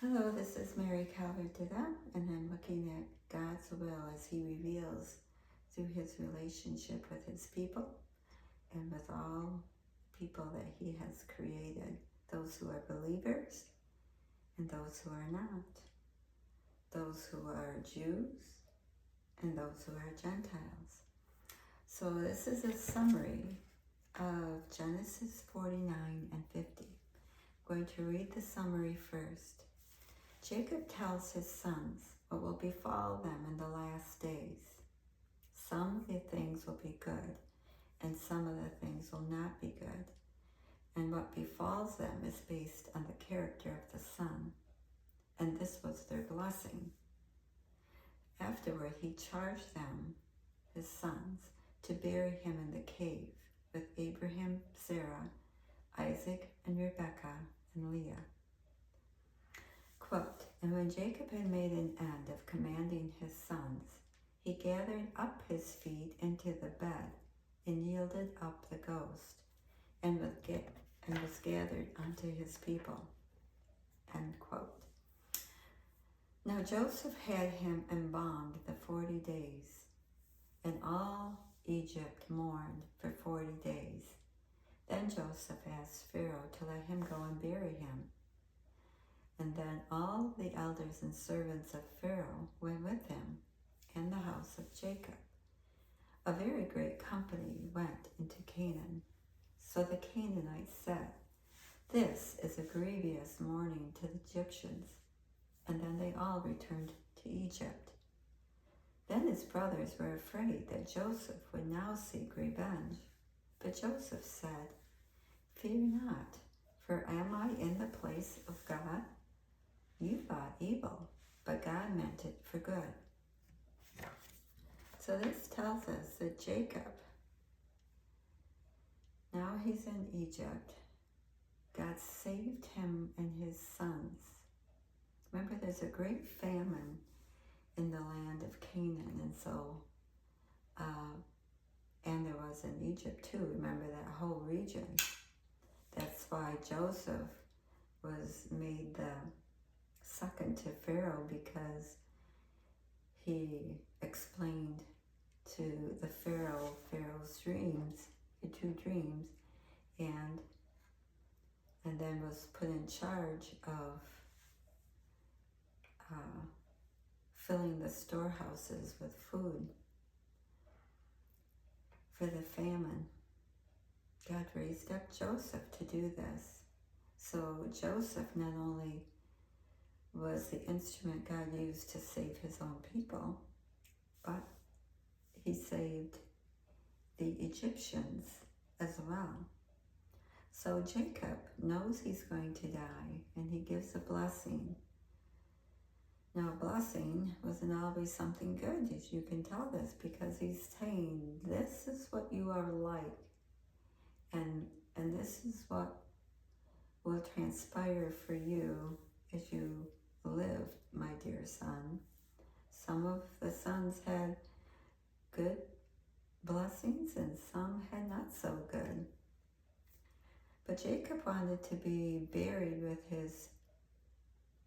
Hello, this is Mary Calvert-Dida, and I'm looking at God's will as He reveals through His relationship with His people and with all people that He has created, those who are believers and those who are not, those who are Jews and those who are Gentiles. So this is a summary of Genesis 49 and 50. I'm going to read the summary first. Jacob tells his sons what will befall them in the last days. Some of the things will be good, and some of the things will not be good. And what befalls them is based on the character of the son, and this was their blessing. Afterward, he charged them, his sons, to bury him in the cave with Abraham, Sarah, Isaac, and Rebekah, and Leah. Quote, and when Jacob had made an end of commanding his sons, he gathered up his feet into the bed and yielded up the ghost, and was gathered unto his people. End quote. Now Joseph had him embalmed the 40 days, and all Egypt mourned for 40 days. Then Joseph asked Pharaoh to let him go and bury him. And then all the elders and servants of Pharaoh went with him, and the house of Jacob. A very great company went into Canaan. So the Canaanites said, this is a grievous mourning to the Egyptians. And then they all returned to Egypt. Then his brothers were afraid that Joseph would now seek revenge. But Joseph said, fear not, for am I in the place of God? You thought evil, but God meant it for good. So this tells us that Jacob, now he's in Egypt, God saved him and his sons. Remember, there's a great famine in the land of Canaan, and so, and there was in Egypt too. Remember that whole region. That's why Joseph was made the second to Pharaoh, because he explained to the Pharaoh's dreams, the two dreams, and then was put in charge of filling the storehouses with food for the famine. God raised up Joseph to do this. So Joseph not only was the instrument God used to save his own people, but he saved the Egyptians as well. So Jacob knows he's going to die, and he gives a blessing. Now, a blessing wasn't always something good, as you can tell this, because he's saying, this is what you are like, and this is what will transpire for you as you live, my dear son. Some of the sons had good blessings and some had not so good. But Jacob wanted to be buried with his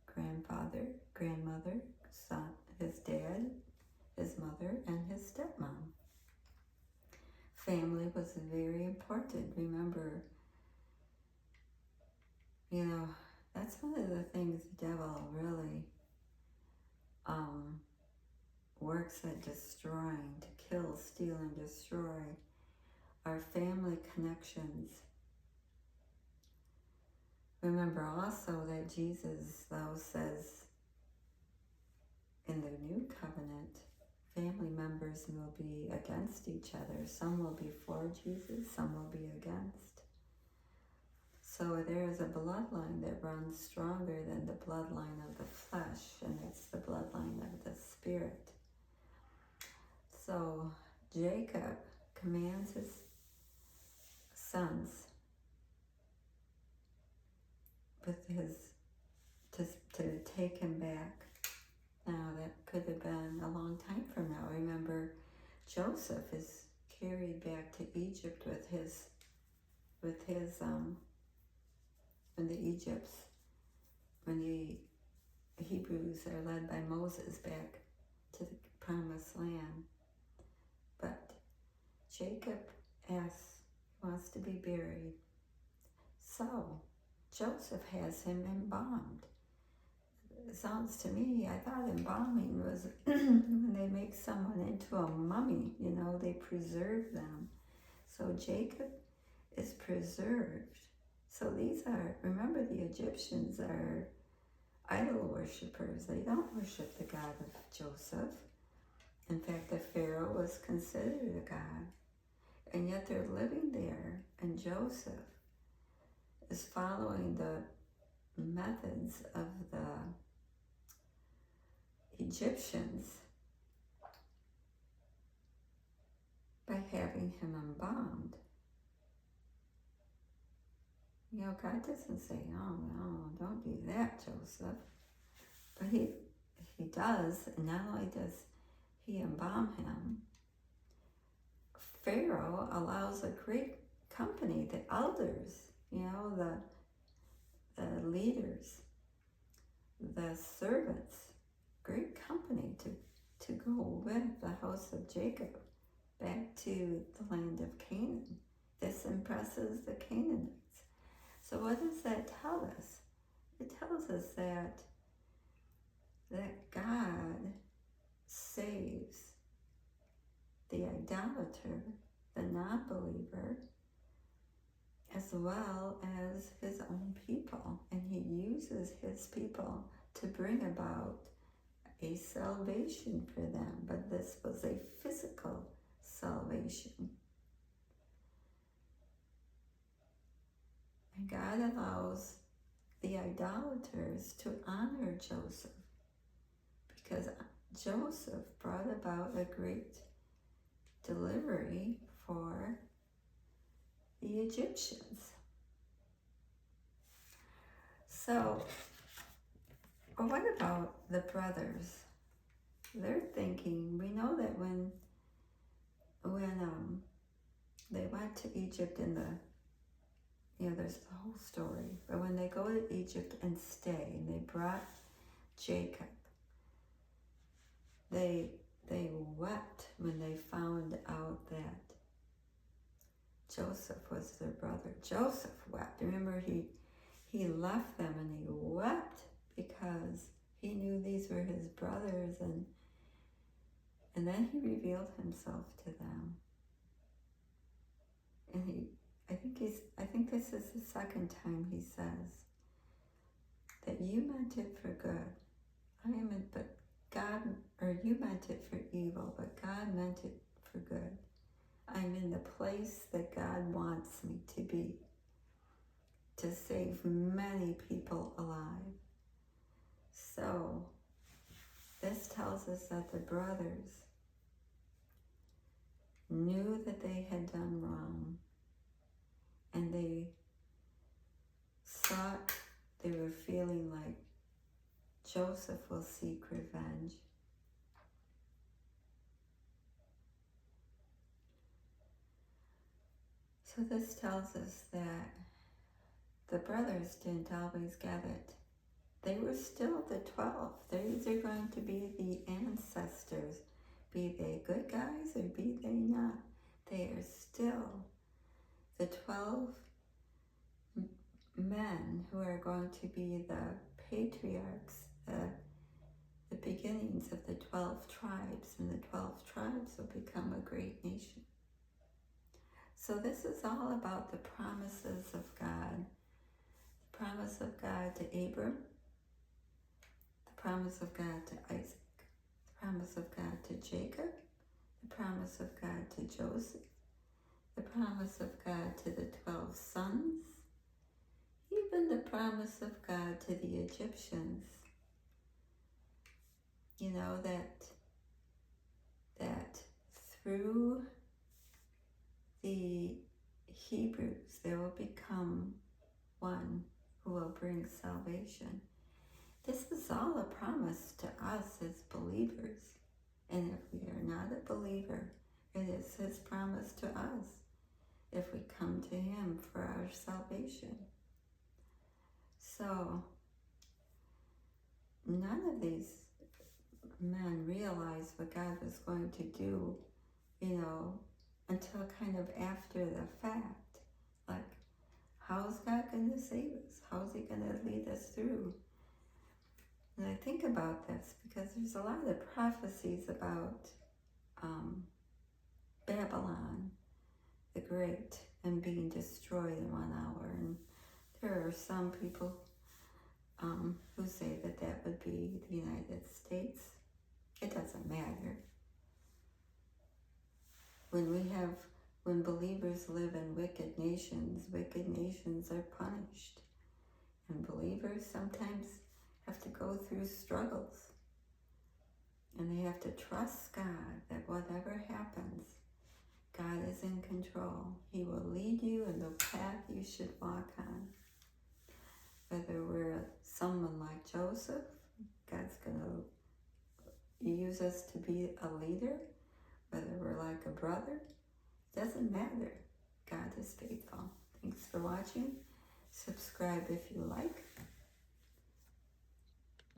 grandfather, grandmother, son, his dad, his mother, and his stepmom. Family was very important. Remember, that's one of the things the devil really works at destroying, to kill, steal, and destroy our family connections. Remember also that Jesus, though, says in the new covenant, family members will be against each other. Some will be for Jesus, some will be against. So there is a bloodline that runs stronger than the bloodline of the flesh, and it's the bloodline of the spirit. So Jacob commands his sons to take him back. Now that could have been a long time from now. Remember, Joseph is carried back to Egypt with his when the Hebrews are led by Moses back to the promised land. But Jacob asks, wants to be buried. So Joseph has him embalmed. It sounds to me, I thought embalming was when they make someone into a mummy, they preserve them. So Jacob is preserved. So these are, remember, the Egyptians are idol worshippers. They don't worship the God of Joseph. In fact, the Pharaoh was considered a god. And yet they're living there, and Joseph is following the methods of the Egyptians by having him embalmed. God doesn't say, oh, no, don't do that, Joseph. But he does, and not only does he embalm him, Pharaoh allows a great company, the elders, the leaders, the servants, great company to go with the house of Jacob back to the land of Canaan. This impresses the Canaanites. So what does that tell us? It tells us that God saves the idolater, the non-believer, as well as his own people. And he uses his people to bring about a salvation for them. But this was a physical salvation. And God allows the idolaters to honor Joseph, because Joseph brought about a great delivery for the Egyptians. So, what about the brothers? They're thinking, we know that when they went to Egypt in there's the whole story, but when they go to Egypt and stay, and they brought Jacob, they wept when they found out that Joseph was their brother. Joseph wept. Remember, he left them and he wept because he knew these were his brothers, and then he revealed himself to them. And I think this is the second time he says that you meant it for good. You meant it for evil, but God meant it for good. I'm in the place that God wants me to be, to save many people alive. So this tells us that the brothers knew that they had done wrong, and they were feeling like Joseph will seek revenge. So this tells us that the brothers didn't always get it. They were still the 12. These are going to be the ancestors, be they good guys or be they not. They are still the 12 men who are going to be the patriarchs, the beginnings of the 12 tribes, and the 12 tribes will become a great nation. So this is all about the promises of God. The promise of God to Abram, the promise of God to Isaac, the promise of God to Jacob, the promise of God to Joseph, the promise of God to the 12 sons, even the promise of God to the Egyptians. That through the Hebrews there will become one who will bring salvation. This is all a promise to us as believers. And if we are not a believer, it is his promise to us if we come to him for our salvation. So none of these men realized what God was going to do, until kind of after the fact. Like, how's God going to save us? How's He going to lead us through? And I think about this because there's a lot of prophecies about Babylon the Great and being destroyed in 1 hour. And there are some people who say that that would be the United States. It doesn't matter. When believers live in wicked nations are punished. And believers sometimes have to go through struggles. And they have to trust God that whatever happens, God is in control. He will lead you in the path you should walk on. Whether we're someone like Joseph, God's going to use us to be a leader. Whether we're like a brother, doesn't matter. God is faithful. Thanks for watching. Subscribe if you like.